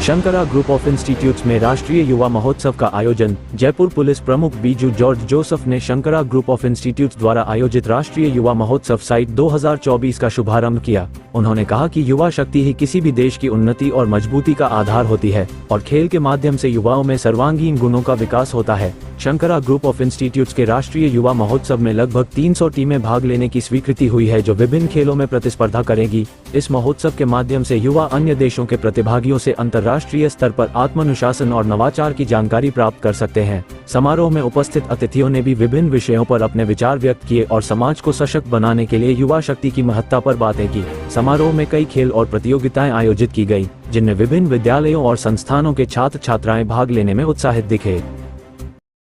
Shankara group of institutes में राष्ट्रीय युवा महोत्सव का आयोजन। जयपुर पुलिस प्रमुख बीजू जॉर्ज जोसेफ ने शंकरा ग्रुप ऑफ इंस्टीट्यूट्स द्वारा आयोजित राष्ट्रीय युवा महोत्सव साइट 2024 का शुभारंभ किया। उन्होंने कहा कि युवा शक्ति ही किसी भी देश की उन्नति और मजबूती का आधार होती है और खेल के माध्यम से युवाओं में सर्वांगीण गुणों का विकास होता है। शंकरा ग्रुप ऑफ इंस्टीट्यूट्स के राष्ट्रीय युवा महोत्सव में लगभग 300 टीमें भाग लेने की स्वीकृति हुई है, जो विभिन्न खेलों में प्रतिस्पर्धा करेगी। इस महोत्सव के माध्यम से युवा अन्य देशों के प्रतिभागियों से अंतर्राष्ट्रीय स्तर पर आत्मानुशासन और नवाचार की जानकारी प्राप्त कर सकते हैं। समारोह में उपस्थित अतिथियों ने भी विभिन्न विषयों पर अपने विचार व्यक्त किए और समाज को सशक्त बनाने के लिए युवा शक्ति की महत्ता पर बातें की। समारोह में कई खेल और प्रतियोगिताएं आयोजित की गई, जिनमें विभिन्न विद्यालयों और संस्थानों के छात्र छात्राएं भाग लेने में उत्साहित दिखे।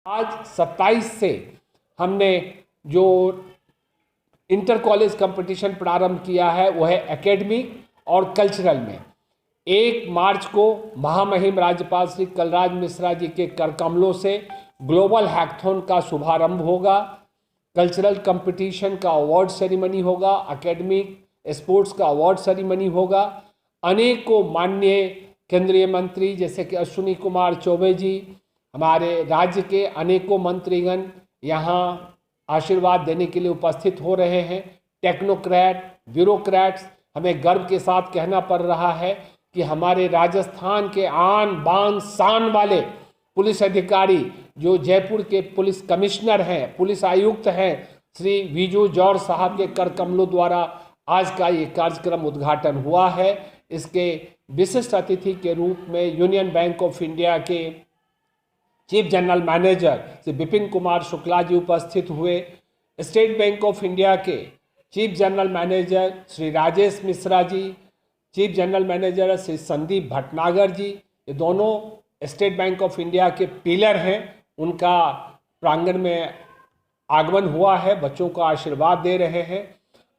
आज 27 से हमने जो इंटर कॉलेज कंपटीशन प्रारंभ किया है वो है एकेडमिक और कल्चरल में। 1 मार्च को महामहिम राज्यपाल श्री कलराज मिश्रा जी के कर कमलों से ग्लोबल हैकथॉन का शुभारंभ होगा। कल्चरल कंपटीशन का अवार्ड सेरेमनी होगा, एकेडमिक स्पोर्ट्स का अवार्ड सेरेमनी होगा। अनेकों माननीय केंद्रीय मंत्री जैसे कि अश्विनी कुमार चौबे जी, हमारे राज्य के अनेकों मंत्रीगण यहाँ आशीर्वाद देने के लिए उपस्थित हो रहे हैं। टेक्नोक्रेट, ब्यूरोक्रेट्स, हमें गर्व के साथ कहना पड़ रहा है कि हमारे राजस्थान के आन बान शान वाले पुलिस अधिकारी जो जयपुर के पुलिस कमिश्नर हैं, पुलिस आयुक्त हैं, श्री बीजू जॉर्ज साहब के कर कमलों द्वारा आज का ये कार्यक्रम उद्घाटन हुआ है। इसके विशिष्ट अतिथि के रूप में यूनियन बैंक ऑफ इंडिया के chief general manager Shri Vipin Kumar Shukla ji उपस्थित हुए। स्टेट बैंक ऑफ इंडिया के chief general manager Shri Rajesh Mishra ji, chief general manager Shri Sandeep Bhatnagar ji, ये दोनों स्टेट बैंक ऑफ इंडिया के पिलर हैं। उनका प्रांगण में आगमन हुआ है, बच्चों को आशीर्वाद दे रहे हैं।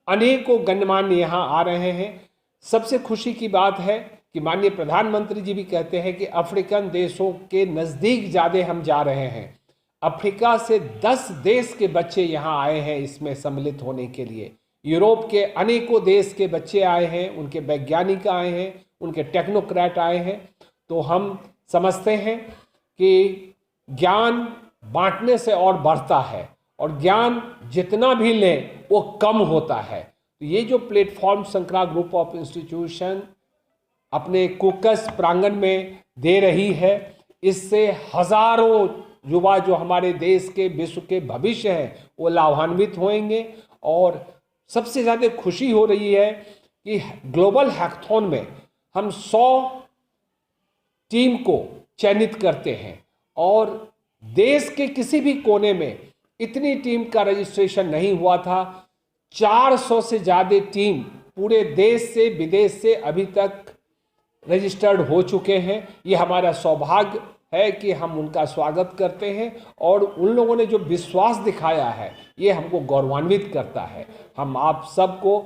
अनेकों गणमान्य यहाँ आ रहे हैं। सबसे खुशी की बात है कि माननीय प्रधानमंत्री जी भी कहते हैं कि अफ्रीकन देशों के नज़दीक ज़्यादा हम जा रहे हैं। अफ्रीका से 10 देश के बच्चे यहाँ आए हैं इसमें सम्मिलित होने के लिए। यूरोप के अनेकों देश के बच्चे आए हैं, उनके वैज्ञानिक आए हैं, उनके टेक्नोक्रेट आए हैं। तो हम समझते हैं कि ज्ञान बांटने से और बढ़ता है और ज्ञान जितना भी लें वो कम होता है। तो ये जो platform Shankara group of institution अपने कोकस प्रांगण में दे रही है, इससे हजारों युवा जो हमारे देश के विश्व के भविष्य हैं वो लाभान्वित होंगे। और सबसे ज़्यादा खुशी हो रही है कि ग्लोबल हैकथॉन में हम 100 टीम को चयनित करते हैं और देश के किसी भी कोने में इतनी टीम का रजिस्ट्रेशन नहीं हुआ था। 400 से ज़्यादा टीम पूरे देश से विदेश से अभी तक रजिस्टर्ड हो चुके हैं। ये हमारा सौभाग्य है कि हम उनका स्वागत करते हैं और उन लोगों ने जो विश्वास दिखाया है ये हमको गौरवान्वित करता है। हम आप सबको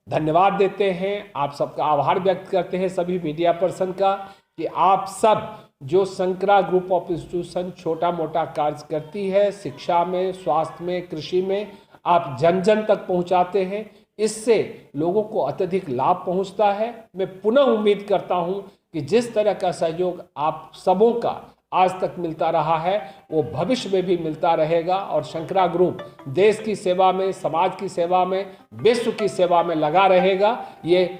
धन्यवाद देते हैं, आप सबका आभार व्यक्त करते हैं सभी मीडिया पर्सन का कि आप सब जो शंकरा ग्रुप ऑफ इंस्टीट्यूशन छोटा मोटा कार्य करती है, शिक्षा में, स्वास्थ्य में, कृषि में, आप जन जन तक पहुंचाते हैं। इससे लोगों को अत्यधिक लाभ पहुंचता है। मैं पुनः उम्मीद करता हूं कि जिस तरह का सहयोग आप सबों का आज तक मिलता रहा है वो भविष्य में भी मिलता रहेगा और शंकरा ग्रुप देश की सेवा में, समाज की सेवा में, विश्व की सेवा में लगा रहेगा। ये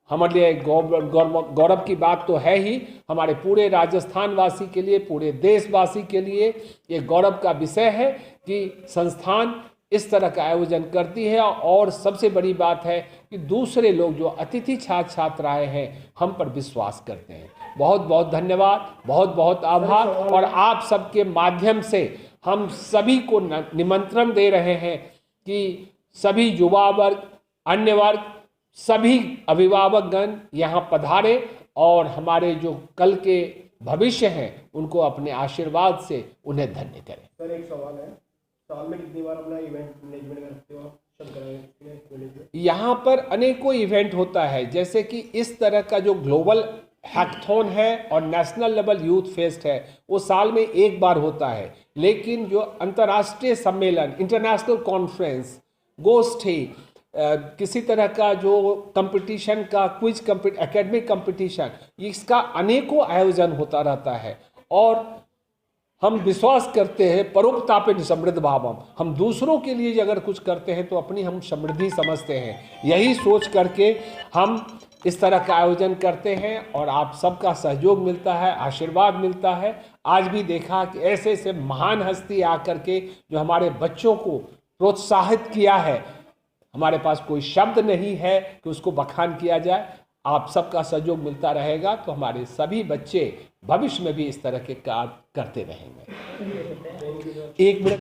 हमारे लिए गौरव की बात तो है ही, हमारे पूरे राजस्थान वासी के लिए, पूरे देशवासी के लिए ये गौरव का विषय है कि संस्थान इस तरह का आयोजन करती है। और सबसे बड़ी बात है कि दूसरे लोग जो अतिथि छात्र छात्राएं हैं हम पर विश्वास करते हैं। बहुत बहुत धन्यवाद, बहुत बहुत आभार। और आप सबके माध्यम से हम सभी को निमंत्रण दे रहे हैं कि सभी युवा वर्ग, अन्य वर्ग, सभी अभिभावकगण यहाँ पधारे और हमारे जो कल के भविष्य हैं उनको अपने आशीर्वाद से उन्हें धन्य करें। सर एक सवाल है, साल में कितनी बार अपना इवेंट मैनेजमेंट करते हो आप? यहाँ पर अनेकों इवेंट होता है, जैसे कि इस तरह का जो ग्लोबल हैकथॉन है और नेशनल लेवल यूथ फेस्ट है वो साल में एक बार होता है। लेकिन जो अंतर्राष्ट्रीय सम्मेलन, इंटरनेशनल कॉन्फ्रेंस, गोष्ठी, किसी तरह का जो कंपटीशन का क्विज एकेडमिक कंपटीशन, इसका अनेकों आयोजन होता रहता है। और हम विश्वास करते हैं परोपतापे समृद्ध भावम, हम दूसरों के लिए अगर कुछ करते हैं तो अपनी हम समृद्धि समझते हैं। यही सोच करके हम इस तरह का आयोजन करते हैं और आप सबका सहयोग मिलता है, आशीर्वाद मिलता है। आज भी देखा कि ऐसे ऐसे महान हस्ती आकर के जो हमारे बच्चों को प्रोत्साहित किया है, हमारे पास कोई शब्द नहीं है कि उसको बखान किया जाए। आप सबका सहयोग मिलता रहेगा तो हमारे सभी बच्चे भविष्य में भी इस तरह के कार्य करते रहेंगे। एक मिनट।